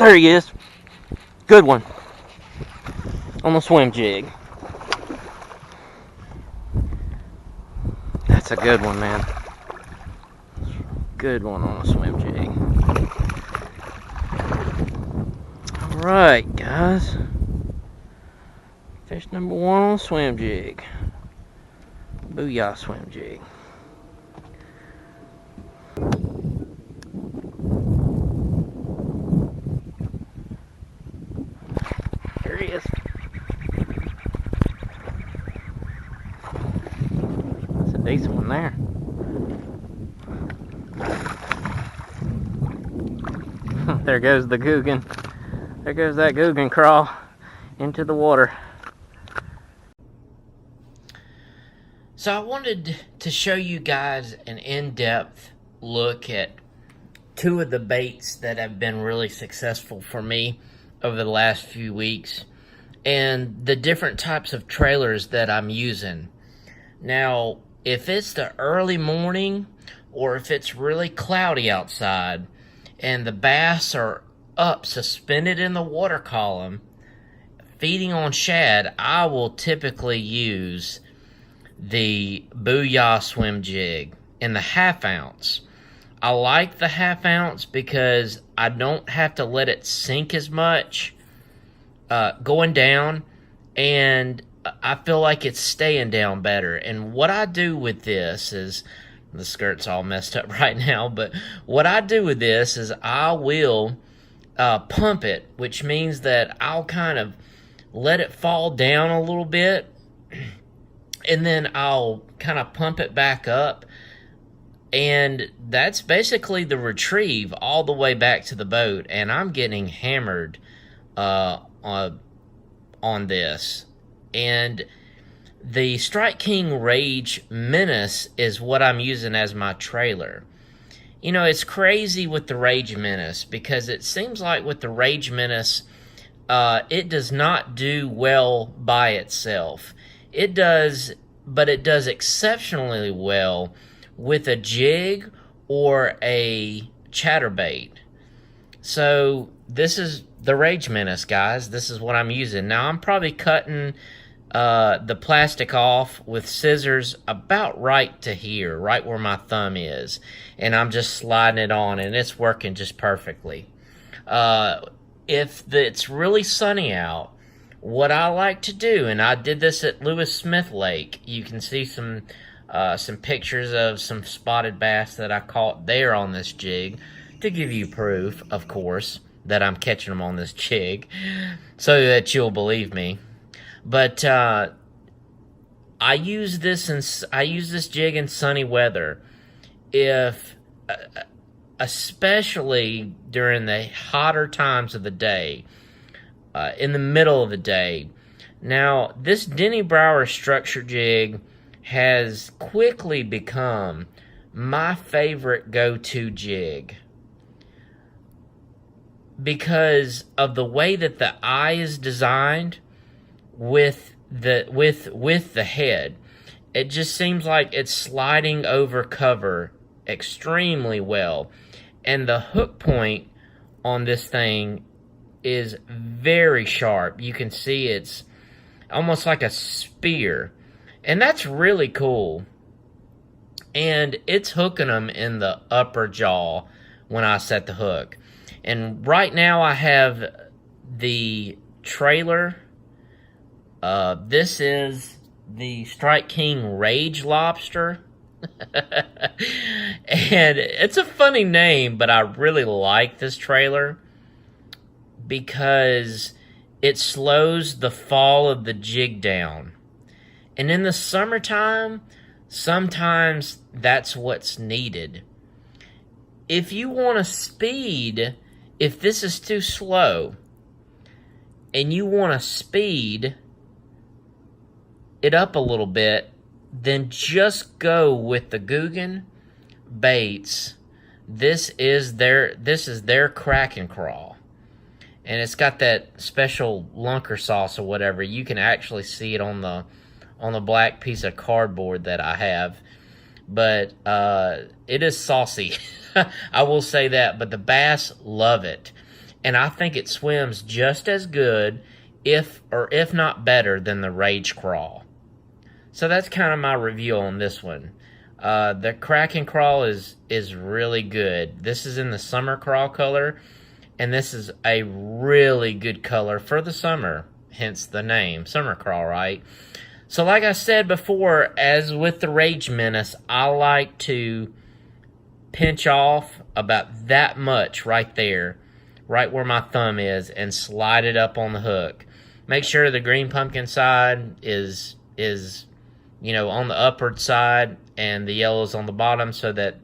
There he is. Good one. On the swim jig. That's a good one, man. Good one on a swim jig. Alright, guys. Fish number 1 on a swim jig. Booyah swim jig. There he is. That's a decent one there. There goes the Googan. There goes that Googan crawl into the water. So I wanted to show you guys an in-depth look at 2 of the baits that have been really successful for me over the last few weeks, and the different types of trailers that I'm using. Now, if it's the early morning, or if it's really cloudy outside, and the bass are up, suspended in the water column, feeding on shad, I will typically use the Booyah swim jig in the 1/2 ounce. I like the 1/2 ounce because I don't have to let it sink as much going down, and I feel like it's staying down better. And what I do with this is, the skirt's all messed up right now, but what I do with this is I will pump it, which means that I'll kind of let it fall down a little bit, and then I'll kind of pump it back up, and that's basically the retrieve all the way back to the boat. And I'm getting hammered on this. And the Strike King Rage Menace is what I'm using as my trailer. You know, it's crazy with the Rage Menace, because it seems like with the Rage Menace, it does not do well by itself. It does, but it does exceptionally well with a jig or a chatterbait. So this is the Rage Menace, guys. This is what I'm using. Now, I'm probably cutting the plastic off with scissors about right to here, right where my thumb is, and I'm just sliding it on, and it's working just perfectly. If it's really sunny out, what I like to do, and I did this at Lewis Smith Lake, you can see some pictures of some spotted bass that I caught there on this jig, to give you proof, of course, that I'm catching them on this jig, so that you'll believe me. But I use this jig in sunny weather, especially during the hotter times of the day, in the middle of the day. Now, this Denny Brauer Structure Jig has quickly become my favorite go-to jig, because of the way that the eye is designed with the head. It just seems like it's sliding over cover extremely well, and the hook point on this thing is very sharp. You can see it's almost like a spear, and that's really cool. And it's hooking them in the upper jaw when I set the hook. And right now I have the trailer. This is the Strike King Rage Lobster. And it's a funny name, but I really like this trailer because it slows the fall of the jig down. And in the summertime, sometimes that's what's needed. If you want to speed, if this is too slow and you want to speed it up a little bit, then just go with the Googan baits. This is their crack and crawl, and it's got that special lunker sauce or whatever. You can actually see it on the black piece of cardboard that I have, but it is saucy. I will say that. But the bass love it, and I think it swims just as good, if not better, than the Rage Crawl. So that's kind of my review on this one. The Crack and Crawl is really good. This is in the summer crawl color, and this is a really good color for the summer, hence the name, summer crawl, right? So like I said before, as with the Rage Menace, I like to pinch off about that much right there, right where my thumb is, and slide it up on the hook. Make sure the green pumpkin side is on the upward side and the yellow's on the bottom, so that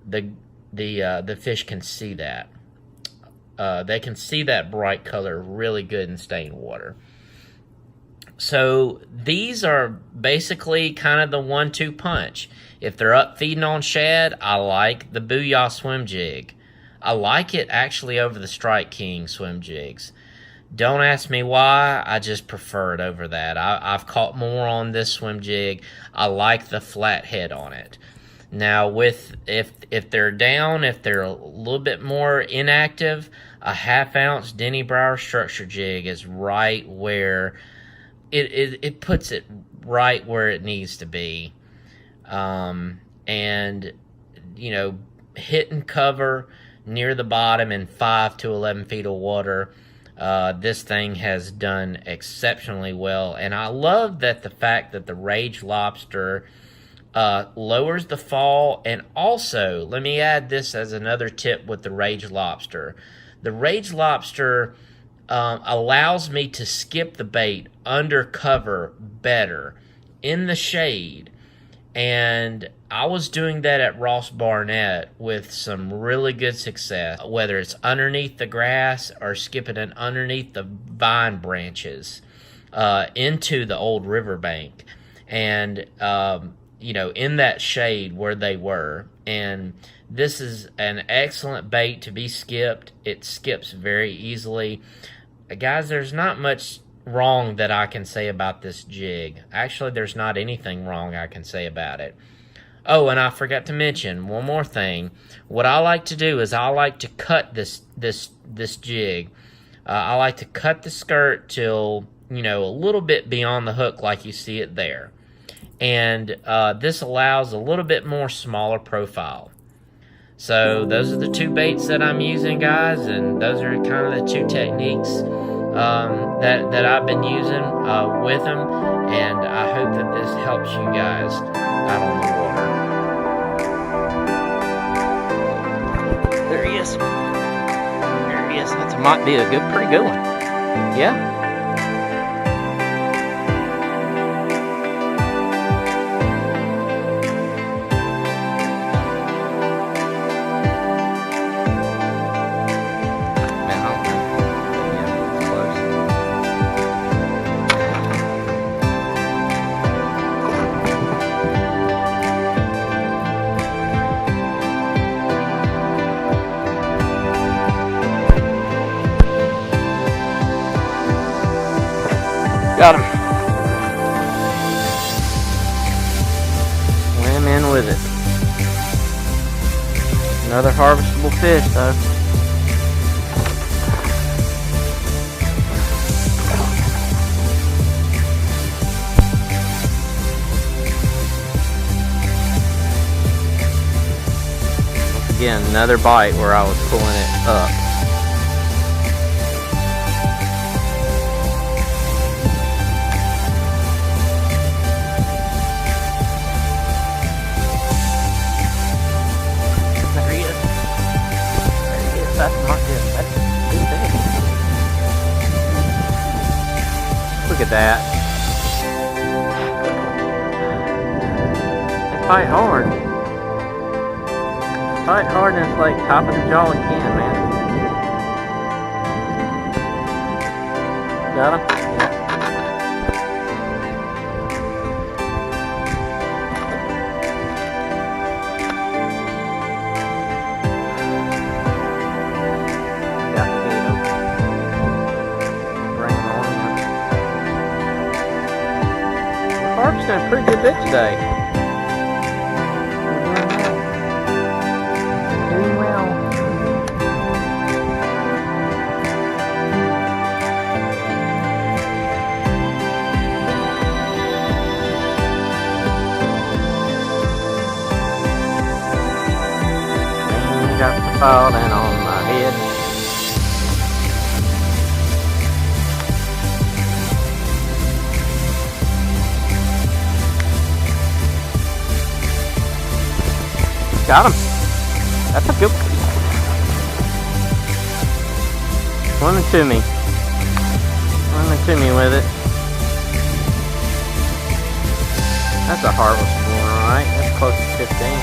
the fish can see that. They can see that bright color really good in stained water. So these are basically kind of the 1-2 punch. If they're up feeding on shad, I like the Booyah Swim Jig. I like it actually over the Strike King swim jigs. Don't ask me why, I just prefer it over that. I've caught more on this swim jig. I like the flat head on it. Now, if they're down, if they're a little bit more inactive, a 1/2 ounce Denny Brower Structure Jig is right where it puts it right where it needs to be. And hit and cover near the bottom in 5 to 11 feet of water. This thing has done exceptionally well, and I love the fact that the Rage Lobster lowers the fall. And also, let me add this as another tip with the Rage Lobster. The Rage Lobster allows me to skip the bait under cover better in the shade, and I was doing that at Ross Barnett with some really good success, whether it's underneath the grass or skipping it underneath the vine branches into the old riverbank, and in that shade where they were. And this is an excellent bait to be skipped. It skips very easily. Guys, there's not much wrong that I can say about this jig. Actually, there's not anything wrong I can say about it. Oh, and I forgot to mention one more thing. What I like to do is I like to cut this jig. I like to cut the skirt till a little bit beyond the hook, like you see it there. And this allows a little bit more smaller profile. So those are the 2 baits that I'm using, guys, and those are kind of the 2 techniques that I've been using with them, and I hope that this helps you guys out on the water. There he is. There he is. That might be a pretty good one. Yeah. Got him. Swim in with it. Another harvestable fish, though. Once again, another bite where I was pulling it up. That's not good. That's too big. Look at that. They fight hard. Fight hard, and it's like top of the jaw again, man. Got him? Yeah. Harp's done a pretty good bit today. Doing well. got the file down on my head. Got him. That's a good one. Swimming to me. Swimming to me with it. That's a harvestable one, alright? That's close to 15.